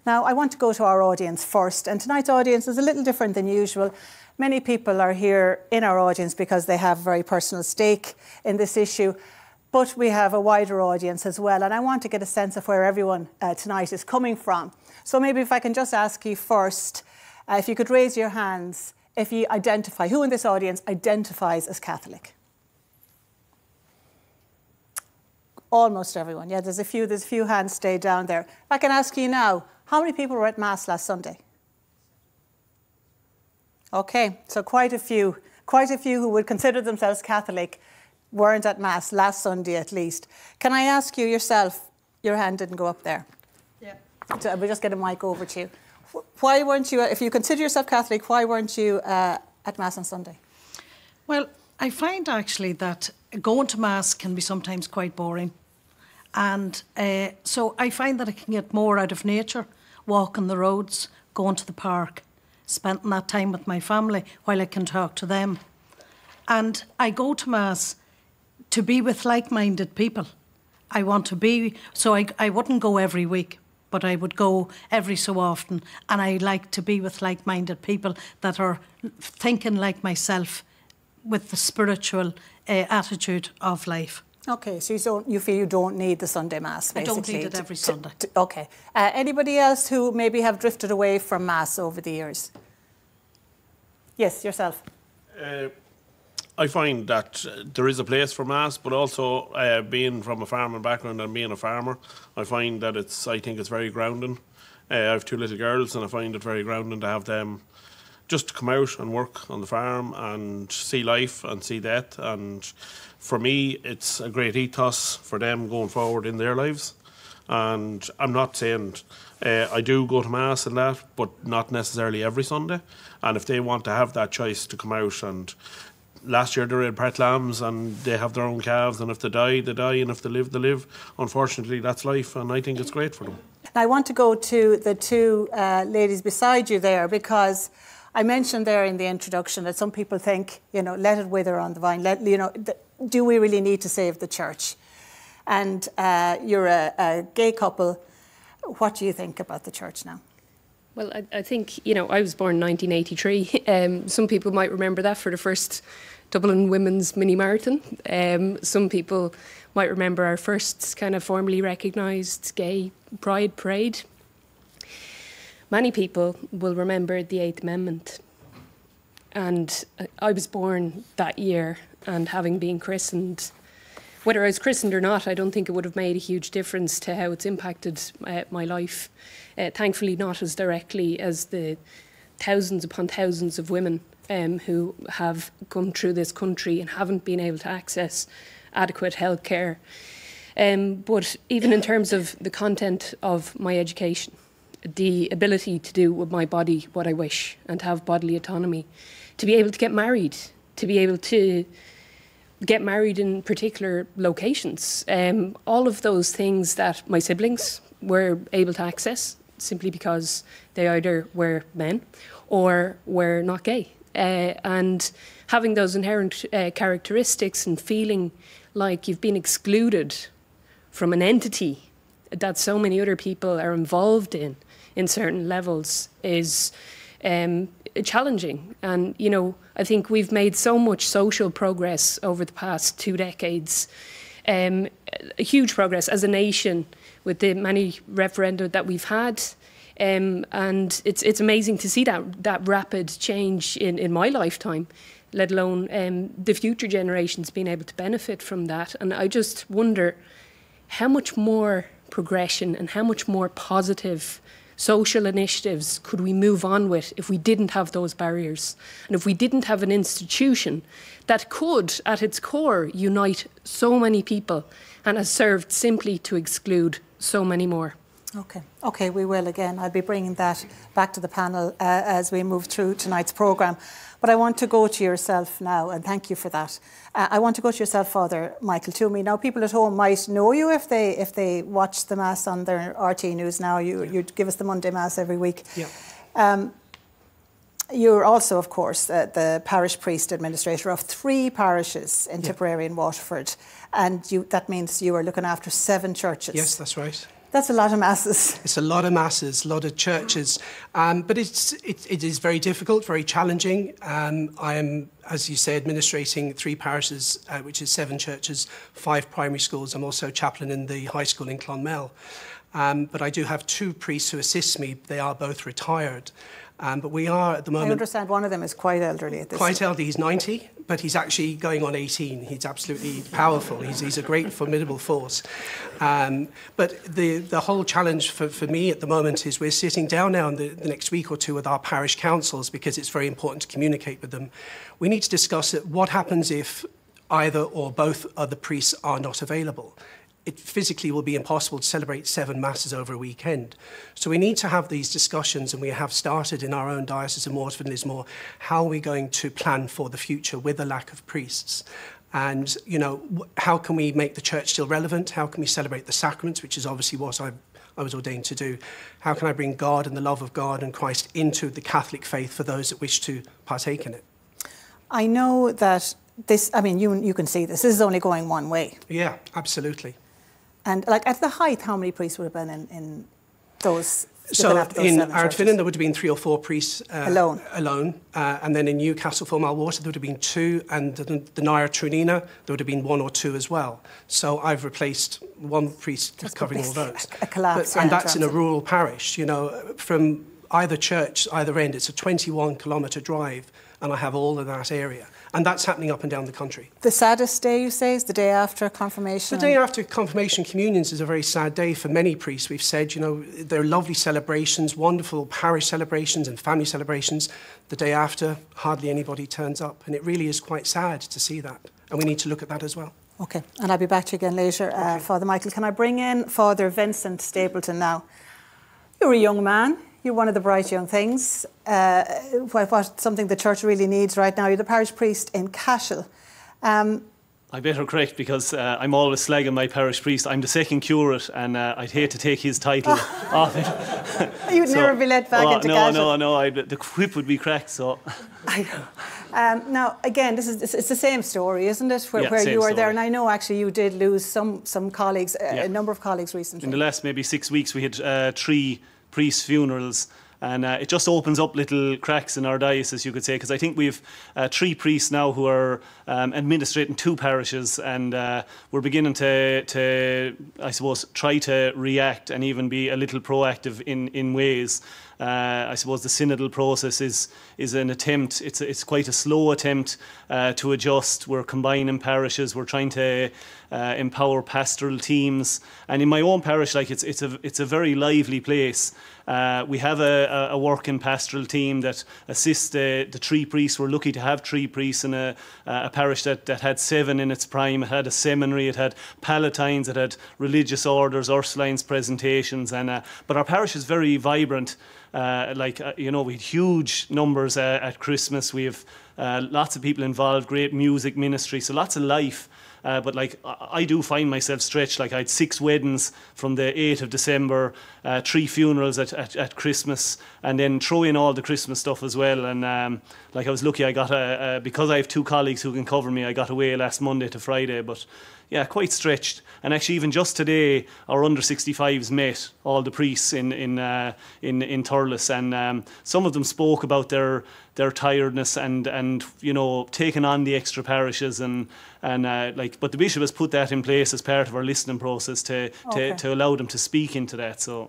Now, I want to go to our audience first, and tonight's audience is a little different than usual. Many people are here in our audience because they have a very personal stake in this issue, but we have a wider audience as well, and I want to get a sense of where everyone tonight is coming from. So maybe if I can just ask you first, if you could raise your hands if you identify, who in this audience identifies as Catholic? Almost everyone. Yeah, there's a few hands stay down there. If I can ask you now, how many people were at Mass last Sunday? Okay, so quite a few who would consider themselves Catholic weren't at Mass last Sunday at least. Can I ask you yourself, your hand didn't go up there. Yeah. So we'll just get a mic over to you. Why weren't you, if you consider yourself Catholic, why weren't you at Mass on Sunday? Well, I find actually that going to Mass can be sometimes quite boring. And so I find that I can get more out of nature, walking the roads, going to the park, spending that time with my family while I can talk to them. And I go to Mass to be with like-minded people. I want to be, so I wouldn't go every week, but I would go every so often. And I like to be with like-minded people that are thinking like myself with the spiritual attitude of life. Okay, so you feel you don't need the Sunday Mass, basically? I don't need it every Sunday. Okay. Anybody else who maybe have drifted away from Mass over the years? Yes, yourself. I find that there is a place for Mass, but also being from a farming background and being a farmer, I find that I think it's very grounding. I have 2 little girls, and I find it very grounding to have them just to come out and work on the farm and see life and see death. And for me, it's a great ethos for them going forward in their lives. And I'm not saying I do go to Mass and that, but not necessarily every Sunday. And if they want to have that choice to come out, and last year they were in Pert Lambs and they have their own calves, and if they die, they die, and if they live, they live. Unfortunately, that's life, and I think it's great for them. I want to go to the 2 ladies beside you there, because I mentioned there in the introduction that some people think, let it wither on the vine. Do we really need to save the church? And you're a gay couple. What do you think about the church now? Well, I think, I was born in 1983. Some people might remember that for the first Dublin Women's Mini Marathon. Some people might remember our first kind of formally recognised gay pride parade. Many people will remember the 8th Amendment. And I was born that year, and having been christened, whether I was christened or not, I don't think it would have made a huge difference to how it's impacted my life. Thankfully, not as directly as the thousands upon thousands of women who have come through this country and haven't been able to access adequate health care. But even in terms of the content of my education, the ability to do with my body what I wish and have bodily autonomy, to be able to get married, to be able to get married in particular locations, all of those things that my siblings were able to access simply because they either were men or were not gay. And having those inherent characteristics and feeling like you've been excluded from an entity that so many other people are involved in certain levels is challenging. And, I think we've made so much social progress over the past 2 decades, a huge progress as a nation with the many referenda that we've had. And it's amazing to see that rapid change in my lifetime, let alone the future generations being able to benefit from that. And I just wonder how much more progression and how much more positive social initiatives could we move on with if we didn't have those barriers, and if we didn't have an institution that could, at its core, unite so many people and has served simply to exclude so many more. Okay, we will again. I'll be bringing that back to the panel as we move through tonight's programme. But I want to go to yourself now, and thank you for that. I want to go to yourself, Father Michael Toomey. Now, people at home might know you if they watch the Mass on their RT News now. You give us the Monday Mass every week. Yeah. You're also, of course, the parish priest administrator of 3 parishes in Tipperary and Waterford. And that means you are looking after 7 churches. Yes, that's right. That's a lot of masses. It's a lot of masses, a lot of churches, but it is very difficult, very challenging. I am, as you say, administrating 3 parishes, which is 7 churches, 5 primary schools. I'm also chaplain in the high school in Clonmel. But I do have 2 priests who assist me. They are both retired. But we are at the moment... I understand one of them is quite elderly at this Quite elderly. He's 90, but he's actually going on 18. He's absolutely powerful. He's a great, formidable force. But the whole challenge for me at the moment is we're sitting down now in the next week or 2 with our parish councils, because it's very important to communicate with them. We need to discuss what happens if either or both of the priests are not available. It physically will be impossible to celebrate 7 masses over a weekend. So we need to have these discussions, and we have started in our own diocese of Waterford and Lismore. How are we going to plan for the future with the lack of priests? And, you know, how can we make the church still relevant? How can we celebrate the sacraments, which is obviously what I was ordained to do? How can I bring God and the love of God and Christ into the Catholic faith for those that wish to partake in it? I know that this, I mean, you can see this is only going one way. Yeah, absolutely. And like at the height, how many priests would have been in those? So in Ardfinnan, there would have been 3 or 4 priests alone. And then in Newcastle, Fomalwater, there would have been 2, and the Nair Trunina, there would have been 1 or 2 as well. So I've replaced 1 priest covering all those. A collapse. And that's in a rural parish, you know, from either church, either end. It's a 21-kilometre drive, and I have all of that area. And that's happening up and down the country. The saddest day, you say, is the day after confirmation? The day after confirmation communions is a very sad day for many priests. We've said, you know, they're lovely celebrations, wonderful parish celebrations and family celebrations. The day after, hardly anybody turns up. And it really is quite sad to see that. And we need to look at that as well. OK, and I'll be back to you again later. Okay. Father Michael, can I bring in Father Vincent Stapleton now? You're a young man. You're one of the bright young things. What something the church really needs right now. You're the parish priest in Cashel. I better correct, because I'm always slagging my parish priest. I'm the second curate, and I'd hate to take his title off it. You'd never be let back into Cashel. No, the whip would be cracked, so... I know. Now, again, it's the same story, isn't it? Where you were there, and I know actually you did lose some colleagues, a number of colleagues recently. In the last maybe 6 weeks, we had 3 priest funerals, and it just opens up little cracks in our diocese, you could say, because I think we've 3 priests now who are administrating 2 parishes, and we're beginning to, I suppose, try to react and even be a little proactive in ways. I suppose the synodal process is an attempt. It's quite a slow attempt to adjust. We're combining parishes. We're trying to empower pastoral teams. And in my own parish, like it's a very lively place. We have a working pastoral team that assists the 3 priests. We're lucky to have 3 priests in a parish that had 7 in its prime. It had a seminary. It had palatines. It had religious orders, Ursulines presentations. But our parish is very vibrant. You know, we had huge numbers at Christmas. We have lots of people involved, great music ministry, so lots of life. But like I do find myself stretched. Like I had 6 weddings from the 8th of December, 3 funerals at Christmas, and then throw in all the Christmas stuff as well. And like I was lucky, I got because I have 2 colleagues who can cover me, I got away last Monday to Friday. But yeah, quite stretched. And actually, even just today, our under 65s met, all the priests in Thurles, and some of them spoke about their tiredness and you know, taking on the extra parishes and but the bishop has put that in place as part of our listening process to allow them to speak into that. So.